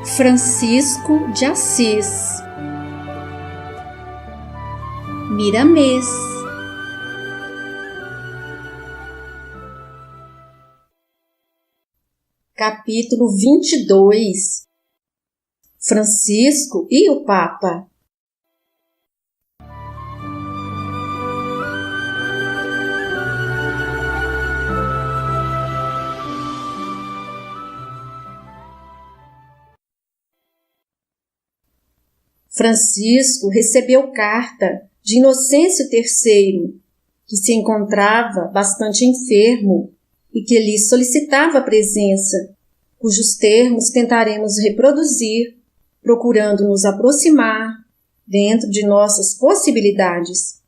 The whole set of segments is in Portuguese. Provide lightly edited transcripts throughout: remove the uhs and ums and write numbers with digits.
Francisco de Assis. Miramês. Capítulo 22. Francisco e o Papa. Francisco recebeu carta de Inocêncio III, que se encontrava bastante enfermo e que lhe solicitava a presença, cujos termos tentaremos reproduzir, procurando nos aproximar dentro de nossas possibilidades.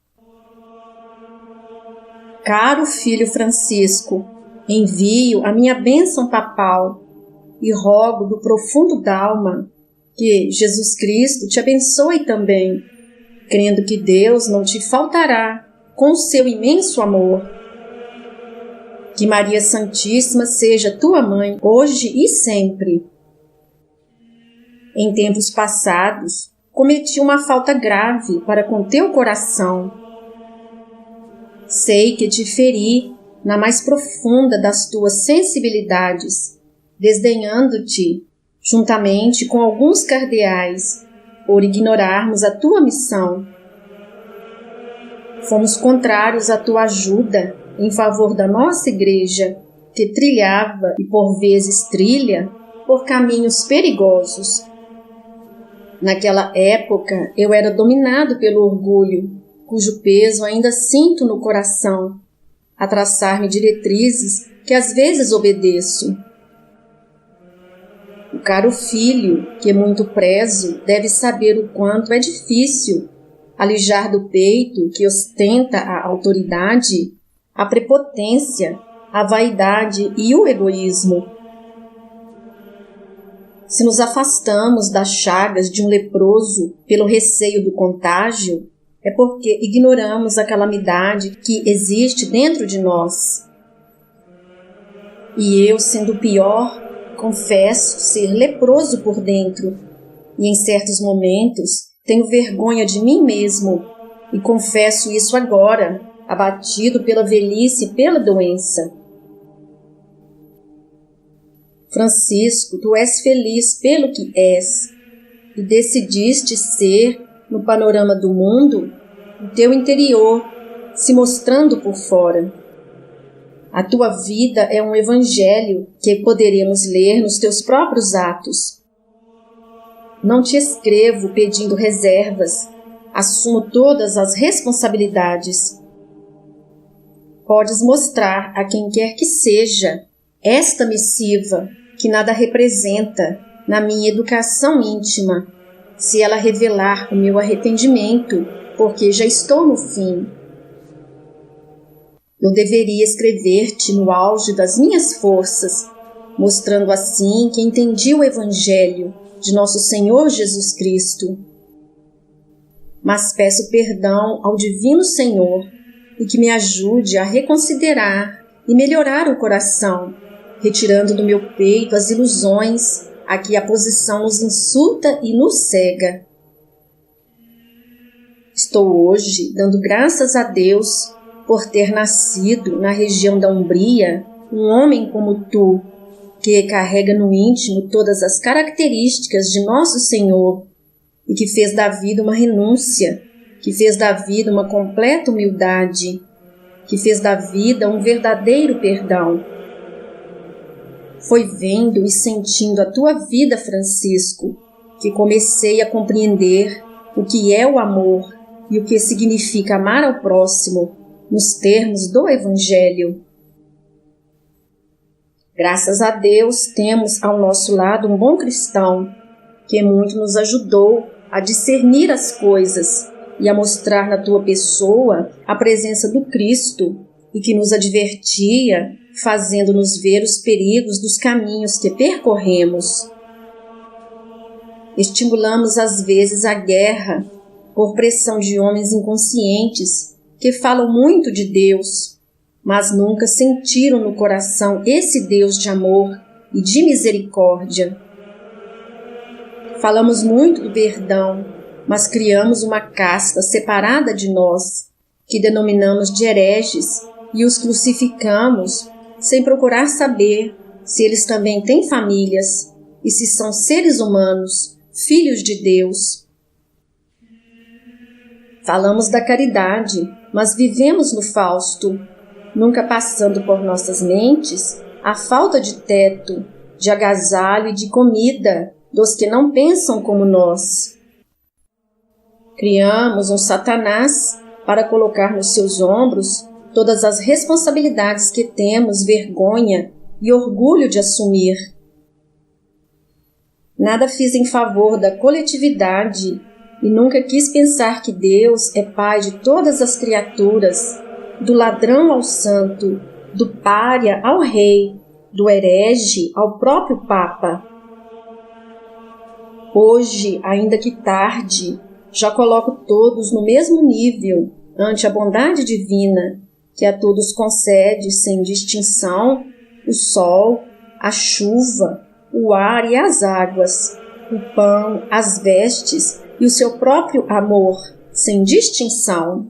Caro filho Francisco, envio a minha bênção papal e rogo do profundo d'alma que Jesus Cristo te abençoe também, crendo que Deus não te faltará com o seu imenso amor. Que Maria Santíssima seja tua mãe, hoje e sempre. Em tempos passados, cometi uma falta grave para com teu coração. Sei que te feri na mais profunda das tuas sensibilidades, desdenhando-te, juntamente com alguns cardeais, por ignorarmos a tua missão. Fomos contrários à tua ajuda em favor da nossa igreja, que trilhava e por vezes trilha por caminhos perigosos. Naquela época eu era dominado pelo orgulho, cujo peso ainda sinto no coração, a traçar-me diretrizes que às vezes obedeço. O caro filho, que muito prezo, deve saber o quanto é difícil alijar do peito que ostenta a autoridade, a prepotência, a vaidade e o egoísmo. Se nos afastamos das chagas de um leproso pelo receio do contágio, é porque ignoramos a calamidade que existe dentro de nós. E eu, sendo pior, confesso ser leproso por dentro, e em certos momentos tenho vergonha de mim mesmo, e confesso isso agora, abatido pela velhice e pela doença. Francisco, tu és feliz pelo que és, e decidiste ser, no panorama do mundo, o teu interior, se mostrando por fora. A tua vida é um evangelho que poderemos ler nos teus próprios atos. Não te escrevo pedindo reservas, assumo todas as responsabilidades. Podes mostrar a quem quer que seja esta missiva, que nada representa na minha educação íntima, se ela revelar o meu arrependimento, porque já estou no fim. Eu deveria escrever-te no auge das minhas forças, mostrando assim que entendi o Evangelho de nosso Senhor Jesus Cristo. Mas peço perdão ao Divino Senhor e que me ajude a reconsiderar e melhorar o coração, retirando do meu peito as ilusões a que a posição nos insulta e nos cega. Estou hoje dando graças a Deus por ter nascido na região da Umbria um homem como tu, que carrega no íntimo todas as características de nosso Senhor e que fez da vida uma renúncia, que fez da vida uma completa humildade, que fez da vida um verdadeiro perdão. Foi vendo e sentindo a tua vida, Francisco, que comecei a compreender o que é o amor e o que significa amar ao próximo, nos termos do Evangelho. Graças a Deus temos ao nosso lado um bom cristão, que muito nos ajudou a discernir as coisas e a mostrar na tua pessoa a presença do Cristo e que nos advertia, fazendo-nos ver os perigos dos caminhos que percorremos. Estimulamos às vezes a guerra por pressão de homens inconscientes que falam muito de Deus, mas nunca sentiram no coração esse Deus de amor e de misericórdia. Falamos muito do perdão, mas criamos uma casta separada de nós, que denominamos de hereges, e os crucificamos sem procurar saber se eles também têm famílias e se são seres humanos, filhos de Deus. Falamos da caridade, mas vivemos no Fausto, nunca passando por nossas mentes a falta de teto, de agasalho e de comida dos que não pensam como nós. Criamos um Satanás para colocar nos seus ombros todas as responsabilidades que temos vergonha e orgulho de assumir. Nada fiz em favor da coletividade e nunca quis pensar que Deus é Pai de todas as criaturas, do ladrão ao santo, do pária ao rei, do herege ao próprio Papa. Hoje, ainda que tarde, já coloco todos no mesmo nível ante a bondade divina, que a todos concede sem distinção o sol, a chuva, o ar e as águas, o pão, as vestes e o seu próprio amor, sem distinção.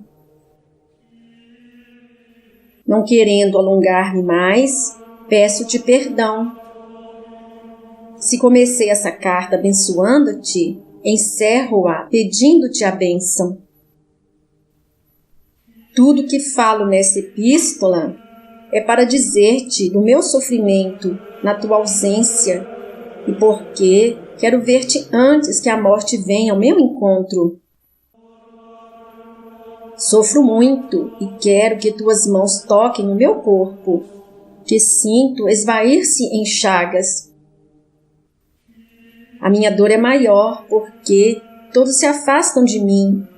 Não querendo alongar-me mais, peço-te perdão. Se comecei essa carta abençoando-te, encerro-a pedindo-te a bênção. Tudo que falo nessa epístola é para dizer-te do meu sofrimento na tua ausência e porque quero ver-te antes que a morte venha ao meu encontro. Sofro muito e quero que tuas mãos toquem o meu corpo, que sinto esvair-se em chagas. A minha dor é maior porque todos se afastam de mim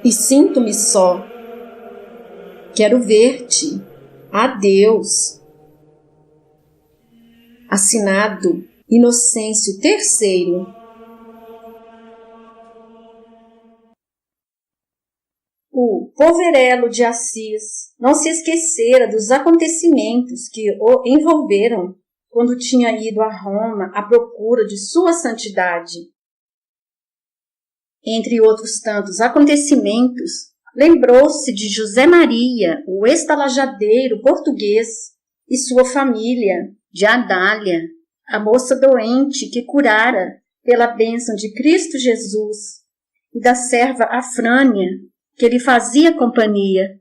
e sinto-me só. Quero ver-te. Adeus. Assinado Inocêncio III. O Poverello de Assis não se esquecera dos acontecimentos que o envolveram quando tinha ido a Roma à procura de sua santidade. Entre outros tantos acontecimentos, lembrou-se de José Maria, o estalajadeiro português, e sua família, de Adália, a moça doente que curara pela bênção de Cristo Jesus, e da serva Afrânia, que lhe fazia companhia.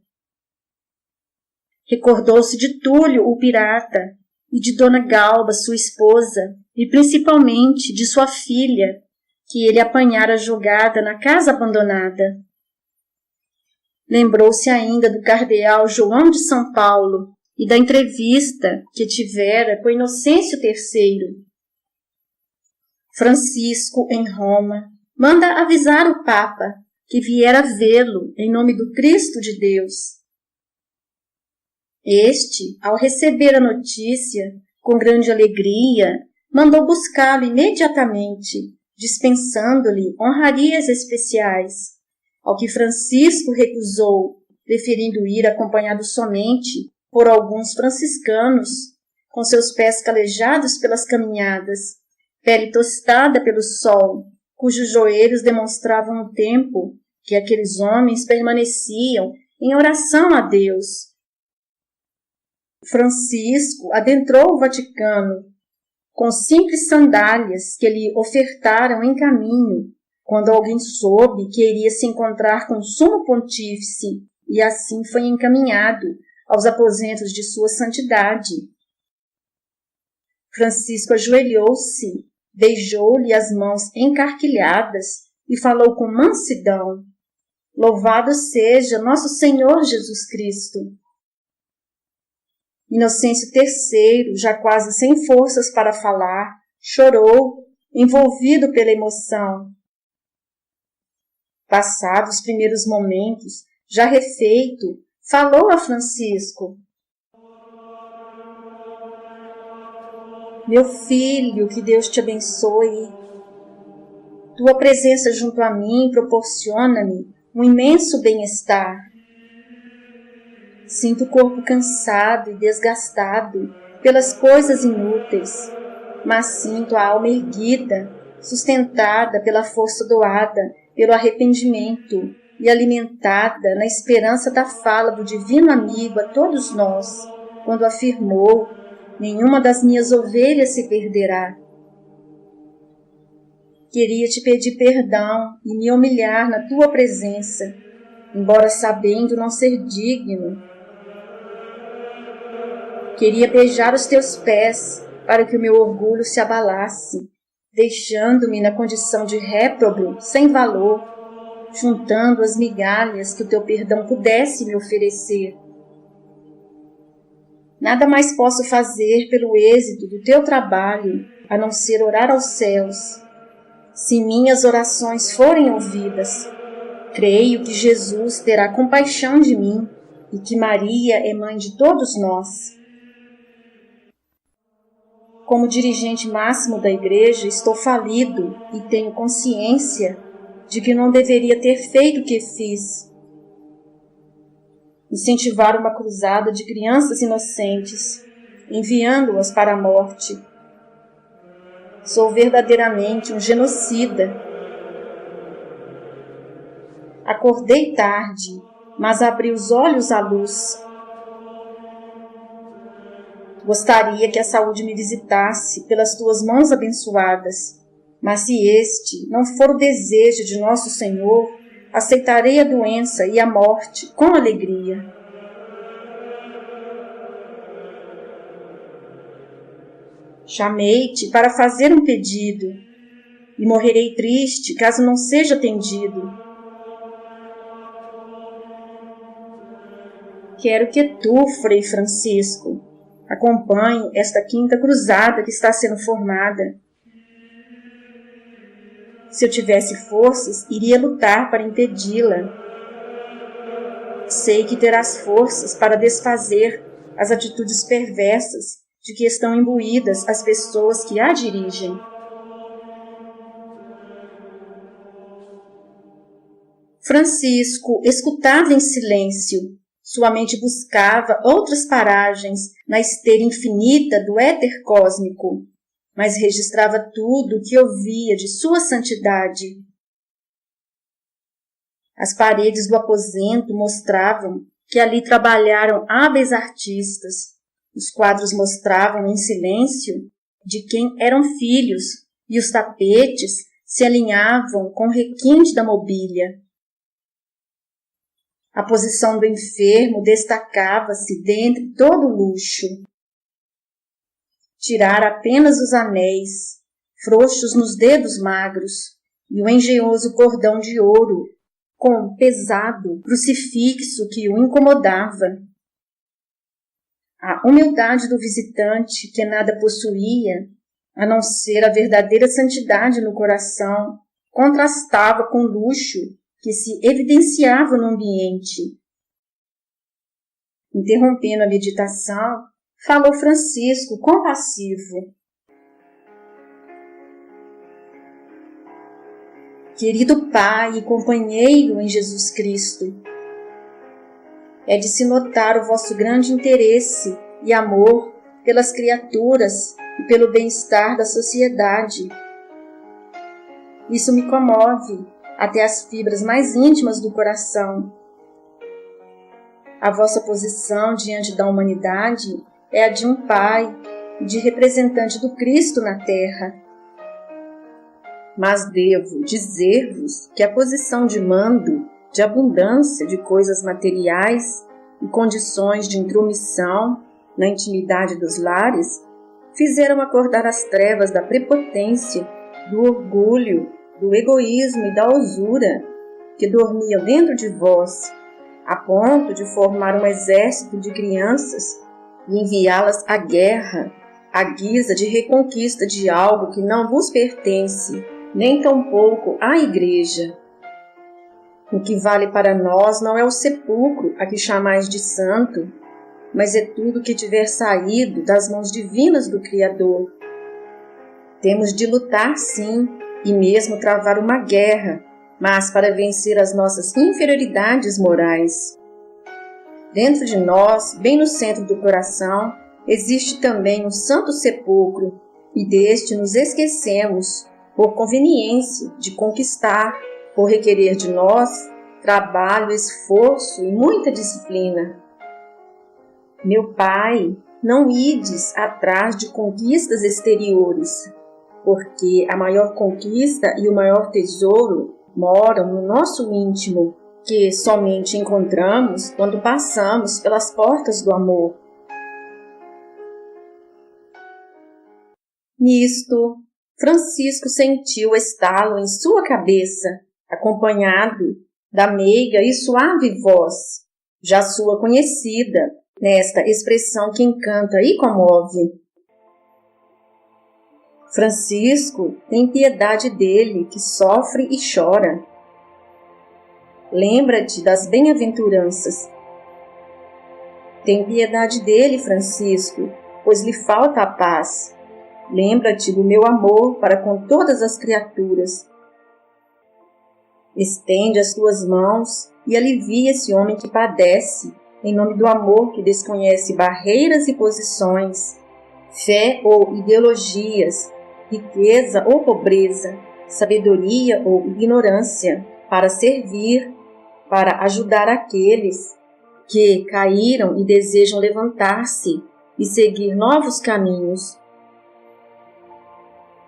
Recordou-se de Túlio, o pirata, e de Dona Galba, sua esposa, e principalmente de sua filha, que ele apanhara jogada na casa abandonada. Lembrou-se ainda do cardeal João de São Paulo e da entrevista que tivera com Inocêncio III. Francisco, em Roma, manda avisar o Papa que viera vê-lo em nome do Cristo de Deus. Este, ao receber a notícia, com grande alegria, mandou buscá-lo imediatamente, dispensando-lhe honrarias especiais, ao que Francisco recusou, preferindo ir acompanhado somente por alguns franciscanos, com seus pés calejados pelas caminhadas, pele tostada pelo sol, cujos joelhos demonstravam o tempo que aqueles homens permaneciam em oração a Deus. Francisco adentrou o Vaticano com simples sandálias que lhe ofertaram em caminho, quando alguém soube que iria se encontrar com o sumo pontífice, e assim foi encaminhado aos aposentos de sua santidade. Francisco ajoelhou-se, beijou-lhe as mãos encarquilhadas e falou com mansidão: Louvado seja nosso Senhor Jesus Cristo. Inocêncio III, já quase sem forças para falar, chorou, envolvido pela emoção. Passados os primeiros momentos, já refeito, falou a Francisco: Meu filho, que Deus te abençoe. Tua presença junto a mim proporciona-me um imenso bem-estar. Sinto o corpo cansado e desgastado pelas coisas inúteis, mas sinto a alma erguida, sustentada pela força doada pelo arrependimento e alimentada na esperança da fala do divino amigo a todos nós, quando afirmou: nenhuma das minhas ovelhas se perderá. Queria te pedir perdão e me humilhar na tua presença, embora sabendo não ser digno. Queria beijar os teus pés para que o meu orgulho se abalasse, deixando-me na condição de réprobo, sem valor, juntando as migalhas que o teu perdão pudesse me oferecer. Nada mais posso fazer pelo êxito do teu trabalho, a não ser orar aos céus. Se minhas orações forem ouvidas, creio que Jesus terá compaixão de mim e que Maria é mãe de todos nós. Como dirigente máximo da igreja, estou falido e tenho consciência de que não deveria ter feito o que fiz. Incentivar uma cruzada de crianças inocentes, enviando-as para a morte. Sou verdadeiramente um genocida. Acordei tarde, mas abri os olhos à luz. Gostaria que a saúde me visitasse pelas tuas mãos abençoadas, mas se este não for o desejo de nosso Senhor, aceitarei a doença e a morte com alegria. Chamei-te para fazer um pedido, e morrerei triste caso não seja atendido. Quero que tu, Frei Francisco, acompanhe esta quinta cruzada que está sendo formada. Se eu tivesse forças, iria lutar para impedi-la. Sei que terás forças para desfazer as atitudes perversas de que estão imbuídas as pessoas que a dirigem. Francisco escutava em silêncio. Sua mente buscava outras paragens na esteira infinita do éter cósmico, mas registrava tudo o que ouvia de sua santidade. As paredes do aposento mostravam que ali trabalharam hábeis artistas. Os quadros mostravam em silêncio de quem eram filhos, e os tapetes se alinhavam com o requinte da mobília. A posição do enfermo destacava-se dentre todo o luxo. Tirar apenas os anéis, frouxos nos dedos magros, e o engenhoso cordão de ouro, com o pesado crucifixo que o incomodava. A humildade do visitante, que nada possuía, a não ser a verdadeira santidade no coração, contrastava com o luxo que se evidenciava no ambiente. Interrompendo a meditação, falou Francisco, compassivo. Querido Pai e companheiro em Jesus Cristo, é de se notar o vosso grande interesse e amor pelas criaturas e pelo bem-estar da sociedade. Isso me comove até as fibras mais íntimas do coração. A vossa posição diante da humanidade é a de um pai e de representante do Cristo na terra. Mas devo dizer-vos que a posição de mando, de abundância de coisas materiais e condições de intromissão na intimidade dos lares fizeram acordar as trevas da prepotência, do orgulho, do egoísmo e da usura que dormiam dentro de vós, a ponto de formar um exército de crianças e enviá-las à guerra, à guisa de reconquista de algo que não vos pertence, nem tampouco à Igreja. O que vale para nós não é o sepulcro a que chamais de santo, mas é tudo que tiver saído das mãos divinas do Criador. Temos de lutar, sim, e mesmo travar uma guerra, mas para vencer as nossas inferioridades morais. Dentro de nós, bem no centro do coração, existe também um santo sepulcro, e deste nos esquecemos, por conveniência de conquistar, por requerer de nós trabalho, esforço e muita disciplina. Meu Pai, não ides atrás de conquistas exteriores, porque a maior conquista e o maior tesouro moram no nosso íntimo, que somente encontramos quando passamos pelas portas do amor. Nisto, Francisco sentiu estalo em sua cabeça, acompanhado da meiga e suave voz, já sua conhecida, nesta expressão que encanta e comove. Francisco, tem piedade dele que sofre e chora. Lembra-te das bem-aventuranças. Tem piedade dele, Francisco, pois lhe falta a paz. Lembra-te do meu amor para com todas as criaturas. Estende as tuas mãos e alivia esse homem que padece, em nome do amor que desconhece barreiras e posições, fé ou ideologias, riqueza ou pobreza, sabedoria ou ignorância, para servir, para ajudar aqueles que caíram e desejam levantar-se e seguir novos caminhos.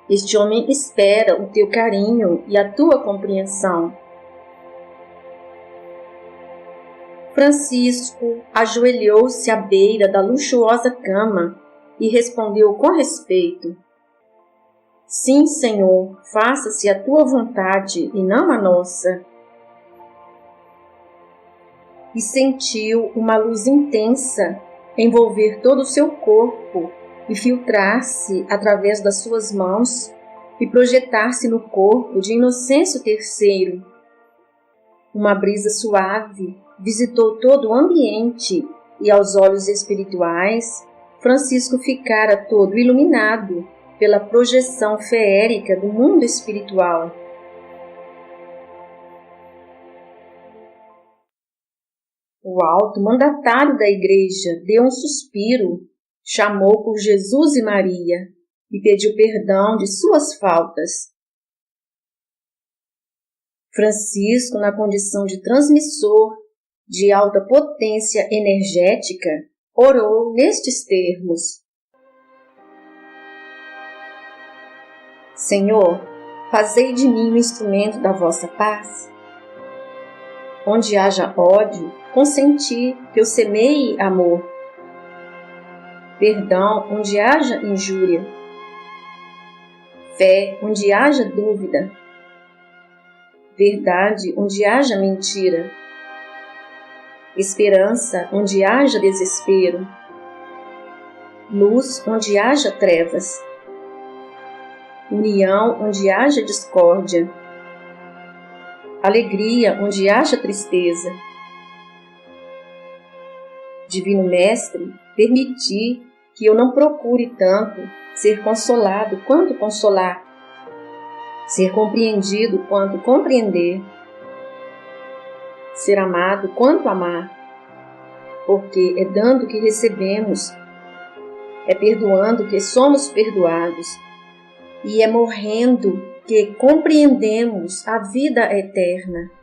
Este homem espera o teu carinho e a tua compreensão. Francisco ajoelhou-se à beira da luxuosa cama e respondeu com respeito: Sim, Senhor, faça-se a tua vontade e não a nossa. E sentiu uma luz intensa envolver todo o seu corpo e filtrar-se através das suas mãos e projetar-se no corpo de Inocêncio III. Uma brisa suave visitou todo o ambiente e, aos olhos espirituais, Francisco ficara todo iluminado pela projeção feérica do mundo espiritual. O alto mandatário da Igreja deu um suspiro, chamou por Jesus e Maria e pediu perdão de suas faltas. Francisco, na condição de transmissor de alta potência energética, orou nestes termos: Senhor, fazei de mim um instrumento da vossa paz. Onde haja ódio, consenti que eu semeie amor. Perdão onde haja injúria. Fé onde haja dúvida. Verdade onde haja mentira. Esperança onde haja desespero. Luz onde haja trevas. União onde haja discórdia. Alegria onde haja tristeza. Divino Mestre, permiti que eu não procure tanto ser consolado quanto consolar, ser compreendido quanto compreender, ser amado quanto amar, porque é dando que recebemos, é perdoando que somos perdoados, e é morrendo que compreendemos a vida eterna.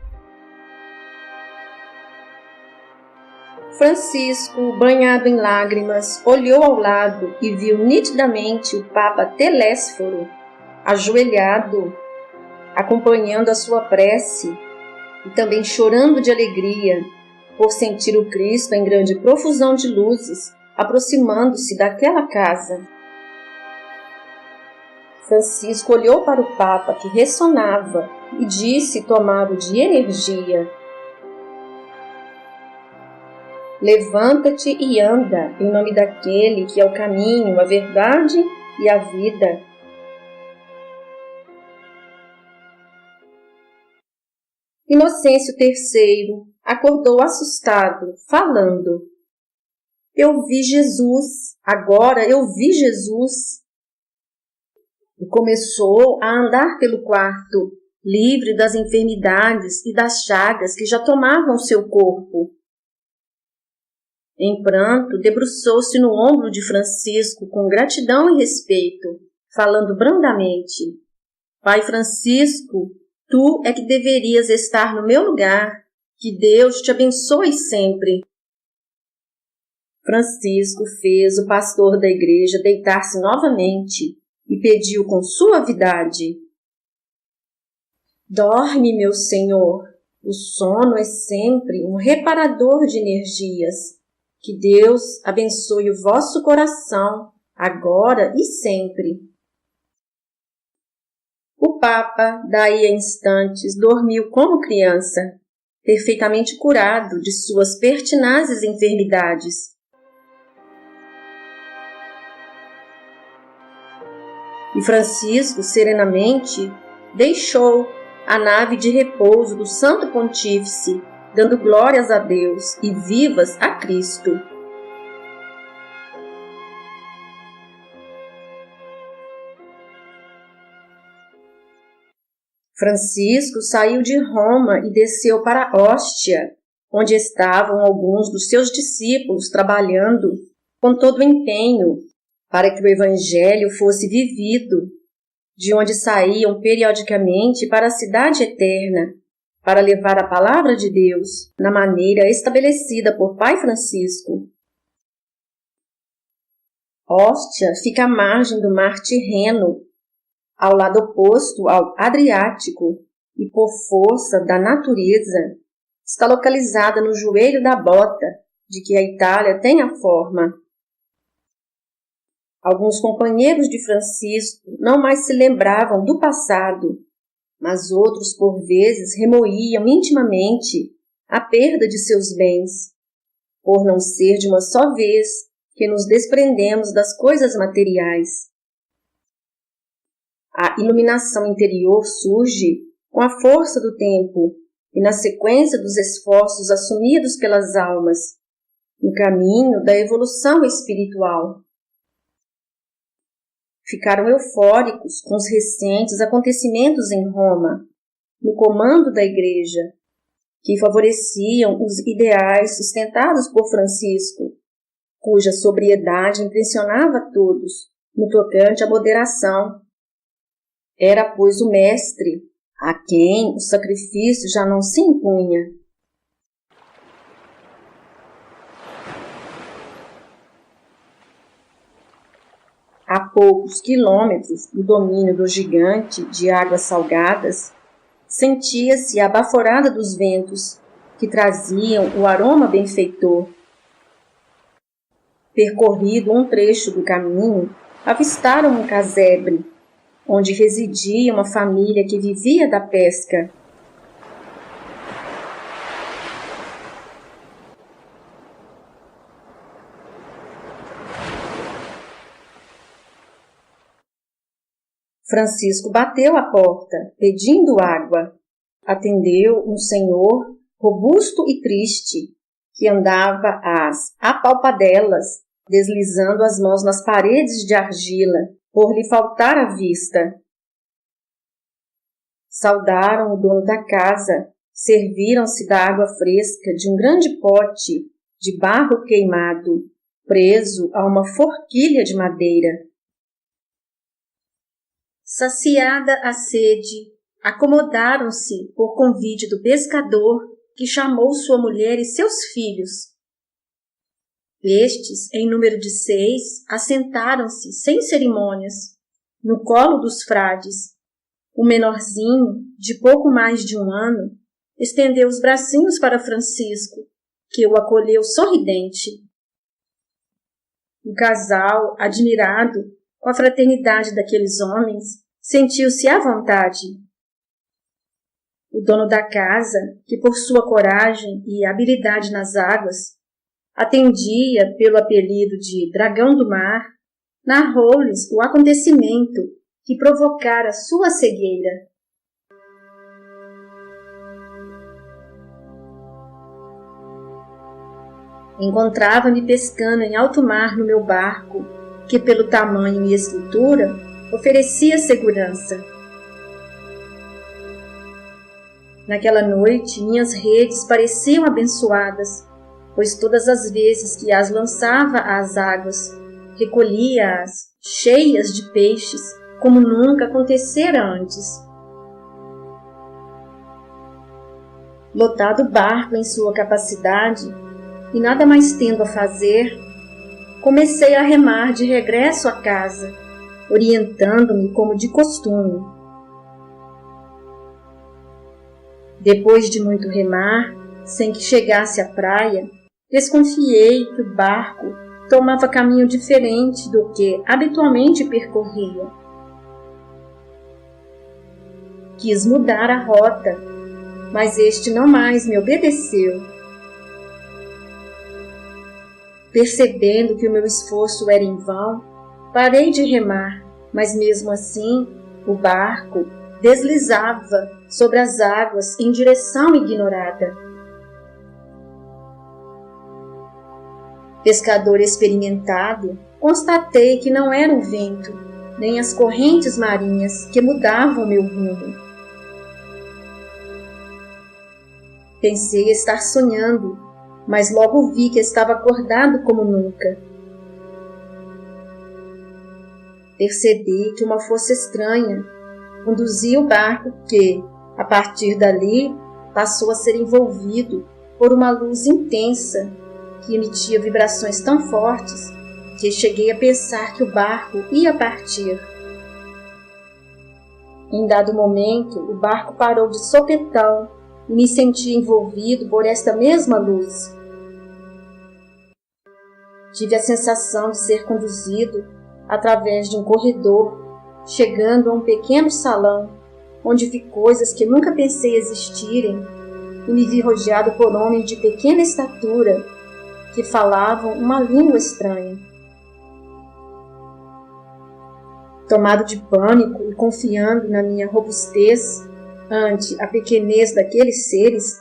Francisco, banhado em lágrimas, olhou ao lado e viu nitidamente o Papa Telésforo, ajoelhado, acompanhando a sua prece e também chorando de alegria por sentir o Cristo em grande profusão de luzes, aproximando-se daquela casa. Francisco olhou para o Papa, que ressonava, e disse, tomado de energia: Levanta-te e anda, em nome daquele que é o caminho, a verdade e a vida. Inocêncio III acordou assustado, falando: Eu vi Jesus, agora eu vi Jesus. E começou a andar pelo quarto, livre das enfermidades e das chagas que já tomavam seu corpo. Em pranto, debruçou-se no ombro de Francisco com gratidão e respeito, falando brandamente: Pai Francisco, tu é que deverias estar no meu lugar. Que Deus te abençoe sempre. Francisco fez o pastor da igreja deitar-se novamente e pediu com suavidade: dorme, meu senhor. O sono é sempre um reparador de energias. Que Deus abençoe o vosso coração, agora e sempre. O Papa, daí a instantes, dormiu como criança, perfeitamente curado de suas pertinazes enfermidades. E Francisco, serenamente, deixou a nave de repouso do Santo Pontífice, dando glórias a Deus e vivas a Cristo. Francisco saiu de Roma e desceu para Ostia, onde estavam alguns dos seus discípulos trabalhando com todo o empenho para que o Evangelho fosse vivido, de onde saíam periodicamente para a cidade eterna, para levar a palavra de Deus na maneira estabelecida por Pai Francisco. Ostia fica à margem do mar Tirreno, ao lado oposto ao Adriático, e por força da natureza, está localizada no joelho da bota de que a Itália tem a forma. Alguns companheiros de Francisco não mais se lembravam do passado, mas outros, por vezes, remoíam intimamente a perda de seus bens, por não ser de uma só vez que nos desprendemos das coisas materiais. A iluminação interior surge com a força do tempo e na sequência dos esforços assumidos pelas almas, no caminho da evolução espiritual. Ficaram eufóricos com os recentes acontecimentos em Roma, no comando da Igreja, que favoreciam os ideais sustentados por Francisco, cuja sobriedade impressionava todos no tocante à moderação. Era, pois, o mestre, a quem o sacrifício já não se impunha. A poucos quilômetros do domínio do gigante de águas salgadas, sentia-se a baforada dos ventos que traziam o aroma benfeitor. Percorrido um trecho do caminho, avistaram um casebre, onde residia uma família que vivia da pesca. Francisco bateu à porta, pedindo água. Atendeu um senhor robusto e triste, que andava às apalpadelas, deslizando as mãos nas paredes de argila, por lhe faltar a vista. Saudaram o dono da casa, serviram-se da água fresca de um grande pote de barro queimado, preso a uma forquilha de madeira. Saciada a sede, acomodaram-se por convite do pescador, que chamou sua mulher e seus filhos. Estes, em número de 6, assentaram-se sem cerimônias, no colo dos frades. O menorzinho, de pouco mais de 1 ano, estendeu os bracinhos para Francisco, que o acolheu sorridente. O casal, admirado com a fraternidade daqueles homens, sentiu-se à vontade. O dono da casa, que por sua coragem e habilidade nas águas, atendia pelo apelido de Dragão do Mar, narrou-lhes o acontecimento que provocara sua cegueira. Encontrava-me pescando em alto mar no meu barco, que pelo tamanho e estrutura oferecia segurança. Naquela noite, minhas redes pareciam abençoadas, pois todas as vezes que as lançava às águas, recolhia-as cheias de peixes como nunca acontecera antes. Lotado o barco em sua capacidade e nada mais tendo a fazer, comecei a remar de regresso à casa, orientando-me como de costume. Depois de muito remar, sem que chegasse à praia, desconfiei que o barco tomava caminho diferente do que habitualmente percorria. Quis mudar a rota, mas este não mais me obedeceu. Percebendo que o meu esforço era em vão, parei de remar, mas mesmo assim o barco deslizava sobre as águas em direção ignorada. Pescador experimentado, constatei que não era o vento, nem as correntes marinhas que mudavam meu rumo. Pensei estar sonhando, mas logo vi que estava acordado como nunca. Percebi que uma força estranha conduzia o barco que, a partir dali, passou a ser envolvido por uma luz intensa que emitia vibrações tão fortes que cheguei a pensar que o barco ia partir. Em dado momento, o barco parou de sopetão e me senti envolvido por esta mesma luz. Tive a sensação de ser conduzido através de um corredor, chegando a um pequeno salão, onde vi coisas que nunca pensei existirem, e me vi rodeado por homens de pequena estatura, que falavam uma língua estranha. Tomado de pânico e confiando na minha robustez ante a pequenez daqueles seres,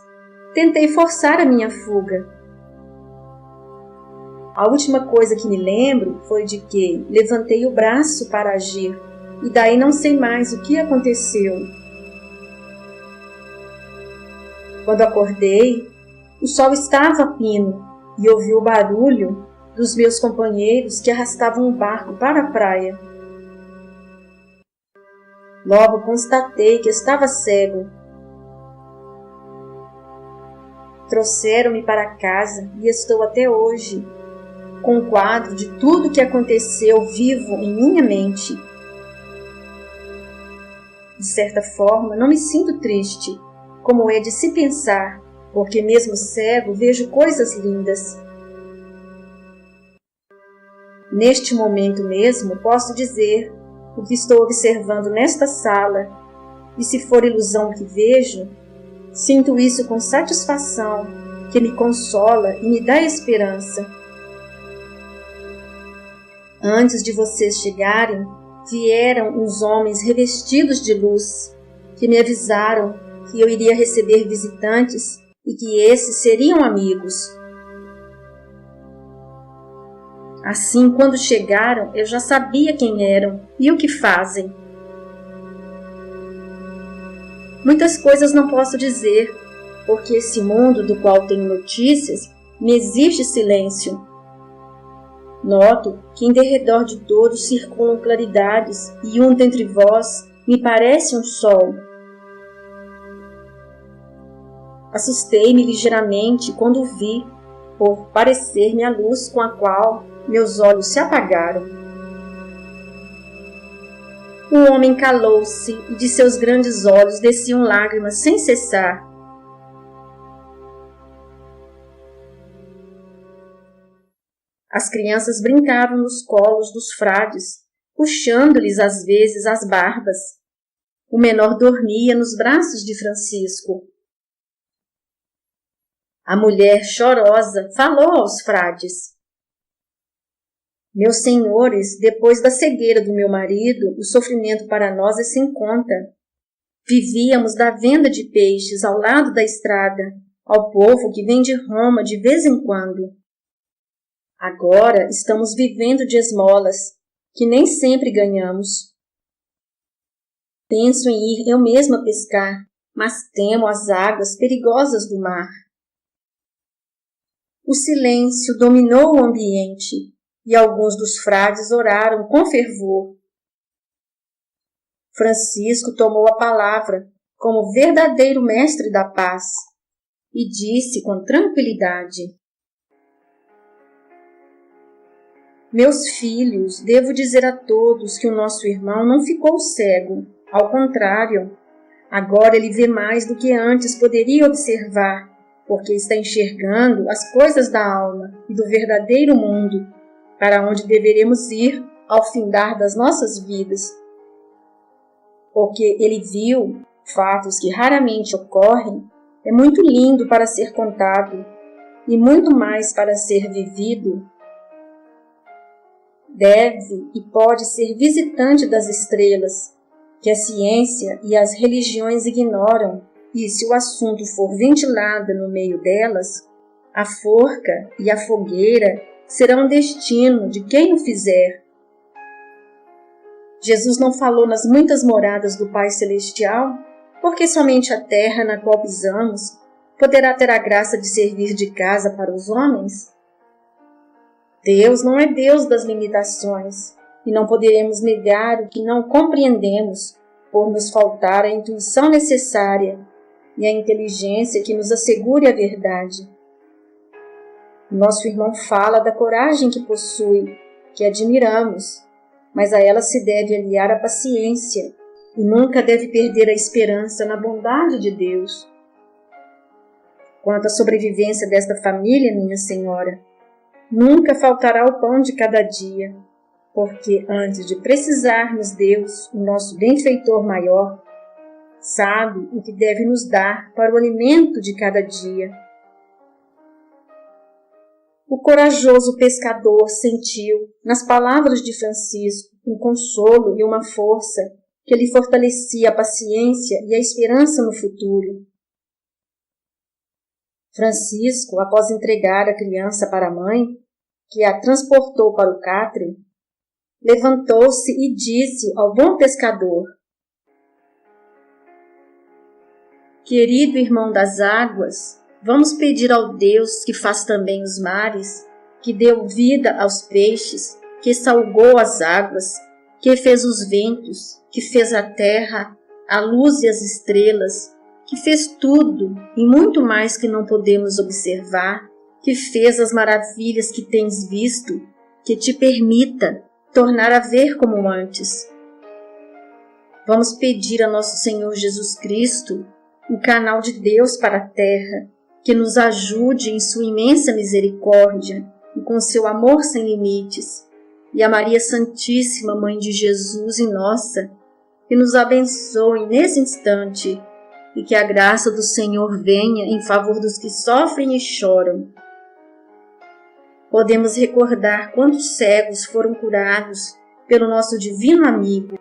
tentei forçar a minha fuga. A última coisa que me lembro foi de que levantei o braço para agir, e daí não sei mais o que aconteceu. Quando acordei, o sol estava a pino e ouvi o barulho dos meus companheiros que arrastavam o barco para a praia. Logo constatei que estava cego. Trouxeram-me para casa e estou até hoje com um quadro de tudo o que aconteceu vivo em minha mente. De certa forma, não me sinto triste, como é de se pensar, porque mesmo cego vejo coisas lindas. Neste momento mesmo, posso dizer o que estou observando nesta sala, e se for ilusão que vejo, sinto isso com satisfação, que me consola e me dá esperança. Antes de vocês chegarem, vieram uns homens revestidos de luz, que me avisaram que eu iria receber visitantes e que esses seriam amigos. Assim, quando chegaram, eu já sabia quem eram e o que fazem. Muitas coisas não posso dizer, porque esse mundo do qual tenho notícias me exige silêncio. Noto que em derredor de todos circulam claridades e um dentre vós me parece um sol. Assustei-me ligeiramente quando vi, por parecer-me a luz com a qual meus olhos se apagaram. O homem calou-se e de seus grandes olhos desciam lágrimas sem cessar. As crianças brincavam nos colos dos frades, puxando-lhes às vezes as barbas. O menor dormia nos braços de Francisco. A mulher, chorosa, falou aos frades: Meus senhores, depois da cegueira do meu marido, o sofrimento para nós é sem conta. Vivíamos da venda de peixes ao lado da estrada, ao povo que vem de Roma de vez em quando. Agora estamos vivendo de esmolas, que nem sempre ganhamos. Penso em ir eu mesma pescar, mas temo as águas perigosas do mar. O silêncio dominou o ambiente, e alguns dos frades oraram com fervor. Francisco tomou a palavra como verdadeiro mestre da paz e disse com tranquilidade: Meus filhos, devo dizer a todos que o nosso irmão não ficou cego. Ao contrário, agora ele vê mais do que antes poderia observar, porque está enxergando as coisas da alma e do verdadeiro mundo, para onde deveremos ir ao findar das nossas vidas. Porque ele viu fatos que raramente ocorrem, é muito lindo para ser contado e muito mais para ser vivido. Deve e pode ser visitante das estrelas, que a ciência e as religiões ignoram, e se o assunto for ventilado no meio delas, a forca e a fogueira serão o destino de quem o fizer. Jesus não falou nas muitas moradas do Pai Celestial, porque somente a terra na qual pisamos poderá ter a graça de servir de casa para os homens? Deus não é Deus das limitações, e não poderemos negar o que não compreendemos, por nos faltar a intuição necessária e a inteligência que nos assegure a verdade. Nosso irmão fala da coragem que possui, que admiramos, mas a ela se deve aliar a paciência e nunca deve perder a esperança na bondade de Deus. Quanto à sobrevivência desta família, minha senhora, nunca faltará o pão de cada dia, porque antes de precisarmos Deus, o nosso benfeitor maior, sabe o que deve nos dar para o alimento de cada dia. O corajoso pescador sentiu, nas palavras de Francisco, um consolo e uma força que lhe fortalecia a paciência e a esperança no futuro. Francisco, após entregar a criança para a mãe, que a transportou para o catre, levantou-se e disse ao bom pescador: Querido irmão das águas, vamos pedir ao Deus que faz também os mares, que deu vida aos peixes, que salgou as águas, que fez os ventos, que fez a terra, a luz e as estrelas, que fez tudo e muito mais que não podemos observar, que fez as maravilhas que tens visto, que te permita tornar a ver como antes. Vamos pedir a nosso Senhor Jesus Cristo, o canal de Deus para a terra, que nos ajude em sua imensa misericórdia e com seu amor sem limites, e a Maria Santíssima, Mãe de Jesus e nossa, que nos abençoe nesse instante, e que a graça do Senhor venha em favor dos que sofrem e choram. Podemos recordar quantos cegos foram curados pelo nosso divino amigo.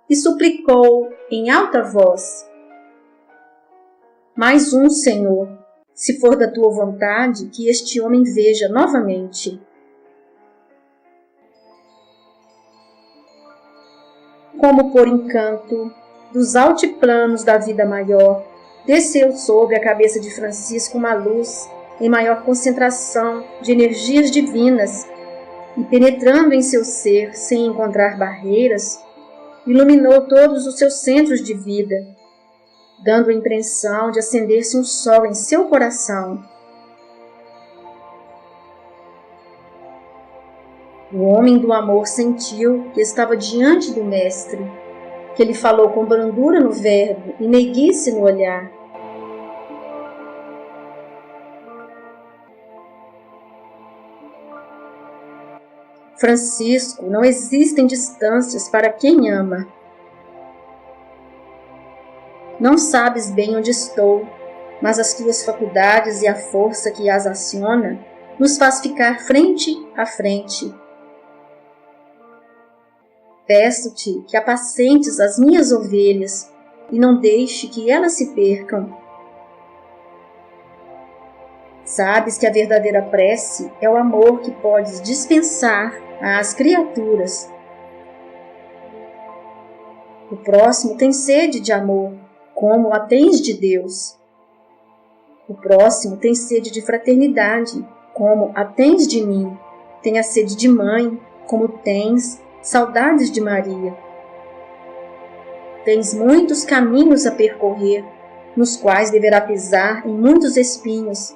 E suplicou em alta voz: Mais um, Senhor, se for da tua vontade, que este homem veja novamente. Como por encanto, dos altiplanos da vida maior, desceu sobre a cabeça de Francisco uma luz em maior concentração de energias divinas e, penetrando em seu ser sem encontrar barreiras, iluminou todos os seus centros de vida, dando a impressão de acender-se um sol em seu coração. O homem do amor sentiu que estava diante do Mestre, que ele falou com brandura no verbo e meiguice no olhar. Francisco, não existem distâncias para quem ama. Não sabes bem onde estou, mas as tuas faculdades e a força que as aciona nos faz ficar frente a frente. Peço-te que apacentes as minhas ovelhas e não deixe que elas se percam. Sabes que a verdadeira prece é o amor que podes dispensar às criaturas. O próximo tem sede de amor, como a tens de Deus. O próximo tem sede de fraternidade, como a tens de mim. Tem a sede de mãe, como tens saudades de Maria. Tens muitos caminhos a percorrer, nos quais deverá pisar em muitos espinhos,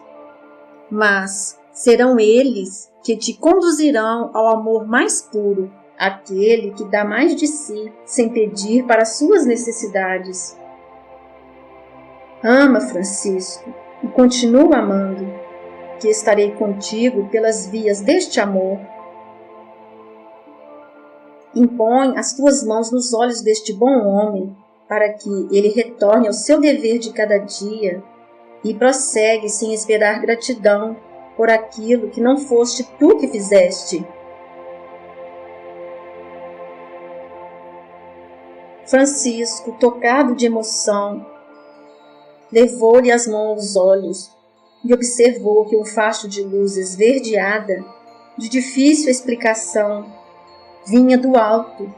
mas serão eles que te conduzirão ao amor mais puro, aquele que dá mais de si, sem pedir para suas necessidades. Ama, Francisco, e continua amando, que estarei contigo pelas vias deste amor. Impõe as tuas mãos nos olhos deste bom homem, para que ele retorne ao seu dever de cada dia e prossegue sem esperar gratidão por aquilo que não foste tu que fizeste. Francisco, tocado de emoção, levou-lhe as mãos aos olhos e observou que um facho de luz esverdeada, de difícil explicação, vinha do alto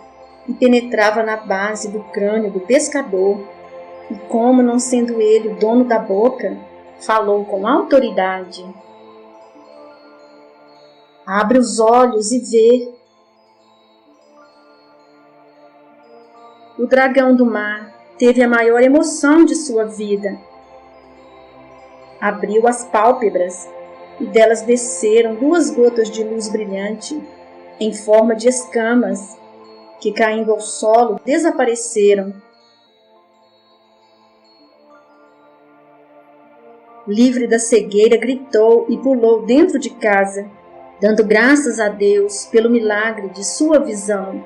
e penetrava na base do crânio do pescador, e como não sendo ele o dono da boca, falou com autoridade. Abre os olhos e vê. O dragão do mar teve a maior emoção de sua vida. Abriu as pálpebras e delas desceram 2 gotas de luz brilhante, em forma de escamas, que caindo ao solo desapareceram. Livre da cegueira, gritou e pulou dentro de casa, dando graças a Deus pelo milagre de sua visão.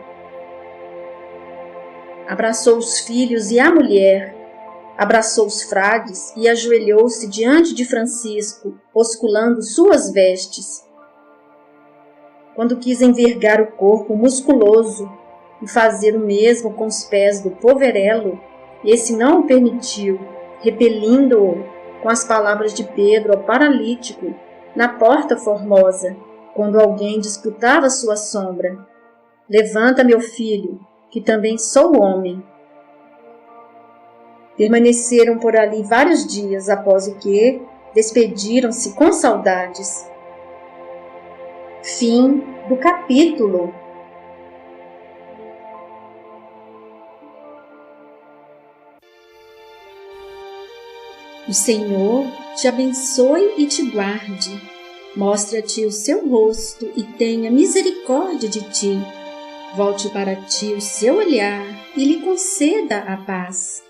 Abraçou os filhos e a mulher, abraçou os frades e ajoelhou-se diante de Francisco, osculando suas vestes. Quando quis envergar o corpo musculoso e fazer o mesmo com os pés do poverello, esse não o permitiu, repelindo-o com as palavras de Pedro ao paralítico na porta formosa, quando alguém disputava sua sombra. Levanta, meu filho, que também sou homem. Permaneceram por ali vários dias, após o que despediram-se com saudades. Fim do capítulo. O Senhor te abençoe e te guarde, mostre-te o seu rosto e tenha misericórdia de ti, volte para ti o seu olhar e lhe conceda a paz.